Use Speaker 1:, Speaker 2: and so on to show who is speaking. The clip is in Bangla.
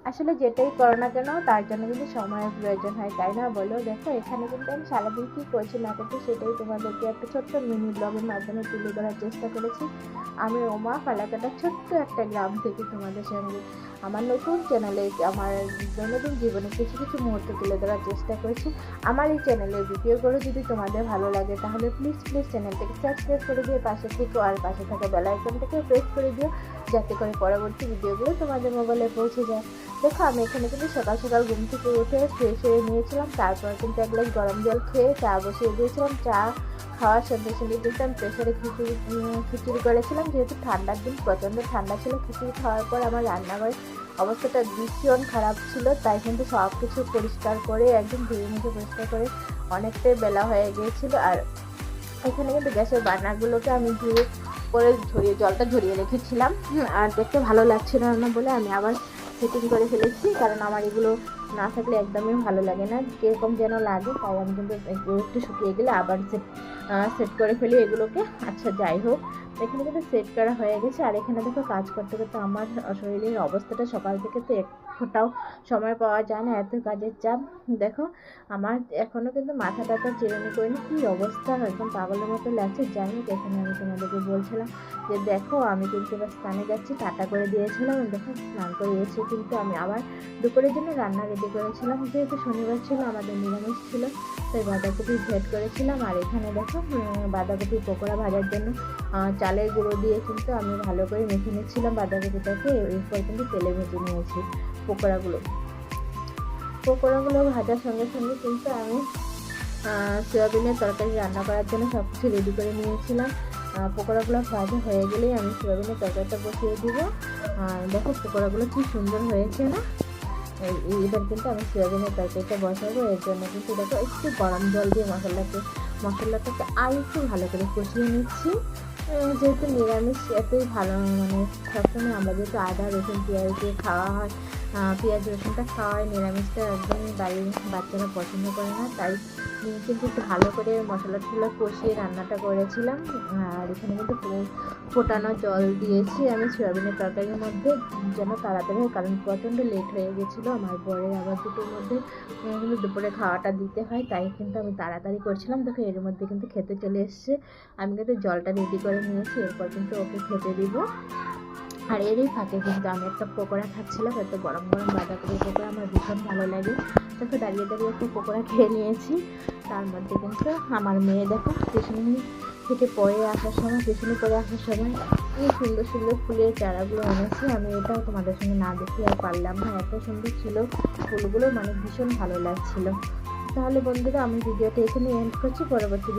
Speaker 1: আসলে যেটাই করো না কেন তার জন্য কিন্তু সময়ের প্রয়োজন হয়, তাই না বলো? দেখো এখানে কিন্তু আমি সারাদিন কী করছি না করছি সেটাই তোমাদেরকে একটা ছোট্ট মিনি ব্লগের মাধ্যমে তুলে ধরার চেষ্টা করেছি। আমি ওমা ফালাকাটা ছোট্ট একটা গ্রাম থেকে তোমাদের সঙ্গে আমার নতুন চ্যানেলে আমার দৈনন্দিন জীবনে কিছু কিছু মুহূর্ত তুলে ধরার চেষ্টা করেছি। আমার এই চ্যানেলের ভিডিওগুলো যদি তোমাদের ভালো লাগে তাহলে প্লিজ চ্যানেলটাকে সাবস্ক্রাইব করে দিয়ে পাশে থেকো, আর পাশে থাকা বেল আইকনটাকে প্রেস করে দিও যাতে করে পরবর্তী ভিডিওগুলো তোমাদের মোবাইলে পৌঁছে যায়। দেখো আমি এখানে কিন্তু সকাল সকাল ঘুম থেকে উঠে ফ্রেশ হয়ে নিয়েছিলাম, তারপর কিন্তু এক গ্লাস গরম জল খেয়ে চা বসিয়ে দিয়েছিলাম। চা খাওয়ার সঙ্গে সঙ্গে কিন্তু আমি প্রেশারে খিচুড়ি করেছিলাম, যেহেতু ঠান্ডার দিন প্রচণ্ড ঠান্ডা ছিল। খিচুড়ি খাওয়ার পর আমার রান্নাঘরের অবস্থাটা ভীষণ খারাপ ছিল, তাই কিন্তু সব কিছু পরিষ্কার করে একদম ধুয়ে মুছে পরিষ্কার করে অনেকটাই বেলা হয়ে গিয়েছিল। আর এখানে কিন্তু গ্যাসের বার্নারগুলোকে আমি ধুয়ে করে জলটা ঝরিয়ে রেখেছিলাম, আর দেখতে ভালো লাগছিল না বলে আমি আবার সেটিং করে ফেলেছি, কারণ আমার এগুলো না থাকলে একদমই ভালো লাগে না, কীরকম যেন লাগে। তাই আমি কিন্তু একটু শুকিয়ে গেলে আবার সেট করে ফেলি এগুলোকে। আচ্ছা যাই হোক, এখানে কিন্তু সেট করা হয়ে গেছে। আর এখানে দেখো কাজ করতে করতে আমার শরীরের অবস্থাটা সকাল থেকে তো এক ফোঁটাও সময় পাওয়া যায় না, এত কাজের চাপ। দেখো আমার এখনও কিন্তু মাথা টাথা চিরুনি করিনি, কী অবস্থা একদম পাগলের মতো লাগছে। যাই হোক, এখানে আমি তোমাদেরকে বলছিলাম যে দেখো আমি কিন্তু এবার স্নানে যাচ্ছি, টাটা করে দিয়েছিলাম। দেখো স্নান করে এসে কিন্তু আমি আবার দুপুরের জন্য রান্না রেডি করেছিলাম, যেহেতু শনিবার ছিল আমাদের নিরামিষ ছিল, তাই বাঁধাকপি ভেট করেছিলাম। আর এখানে দেখো বাঁধাকপি পকোড়া ভাজার জন্য চালের গুঁড়ো দিয়ে কিন্তু আমি ভালো করে মেখে নিচ্ছিলাম বাঁধাকপিটাকে। এরপর কিন্তু তেলে ভেজে নিয়েছি পকোড়াগুলো ভাজার সঙ্গে সঙ্গে কিন্তু আমি সয়াবিনের তরকারি রান্না করার জন্য সব কিছু রেডি করে নিয়েছিলাম। পকোড়াগুলো ভাজা হয়ে গেলেই আমি সয়াবিনের তরকারিটা বসিয়ে দিব। দেখো পকোড়াগুলো কি সুন্দর হয়েছে না? এবার কিন্তু আমি সয়াবিনের তরকারিটা বসাবো। এর জন্য কিন্তু দেখো একটু গরম জল দিয়ে মশলাটাকে আর একটু ভালো করে কষিয়ে নিচ্ছি। যেহেতু নিরামিষ এতই ভালো, মানে সবসময় আমরা যেহেতু আদা রসুন পেঁয়াজ দিয়ে খাওয়া হয়, পেঁয়াজ রসুনটা খাওয়া হয়, নিরামিষটা একদমই বাড়ির বাচ্চারা পছন্দ করে না, তাই কিন্তু একটু ভালো করে মশলাগুলো কষিয়ে রান্নাটা করেছিলাম। আর এখানে কিন্তু ফোটানো জল দিয়েছি আমি সয়াবিনের তরকারির মধ্যে, যেন তাড়াতাড়ি হয়, কারণ প্রচণ্ড লেট হয়ে গেছিলো আমার বরের আবার দুটোর মধ্যে কিন্তু দুপুরে খাওয়াটা দিতে হয়, তাই কিন্তু আমি তাড়াতাড়ি করছিলাম। দেখো এর মধ্যে কিন্তু খেতে চলে এসছে, আমি কিন্তু জলটা রেডি করে নিয়েছি, এরপর কিন্তু ওকে খেতে দিব। আর এরই ফাঁকে কিন্তু আমি একটা পকোড়া খাচ্ছিলাম, এত গরম গরম বাঁধাকপি পকোড়া আমার ভীষণ ভালো লাগে। দেখো দাঁড়িয়ে দাঁড়িয়ে একটা পকোড়া খেয়ে নিয়েছি। তার মধ্যে কিন্তু আমার মেয়ে দেখো টিউশনি থেকে পড়ে আসার সময় এই সুন্দর সুন্দর ফুলের চারাগুলো এনেছি। আমি এটাও তোমাদের সঙ্গে না দেখে আর পারলাম না, এত সুন্দর ছিল ফুলগুলো, মানে ভীষণ ভালো লাগছিল। তাহলে বন্ধুরা আমি ভিডিওটা এখানে এন্ড করছি, পরবর্তী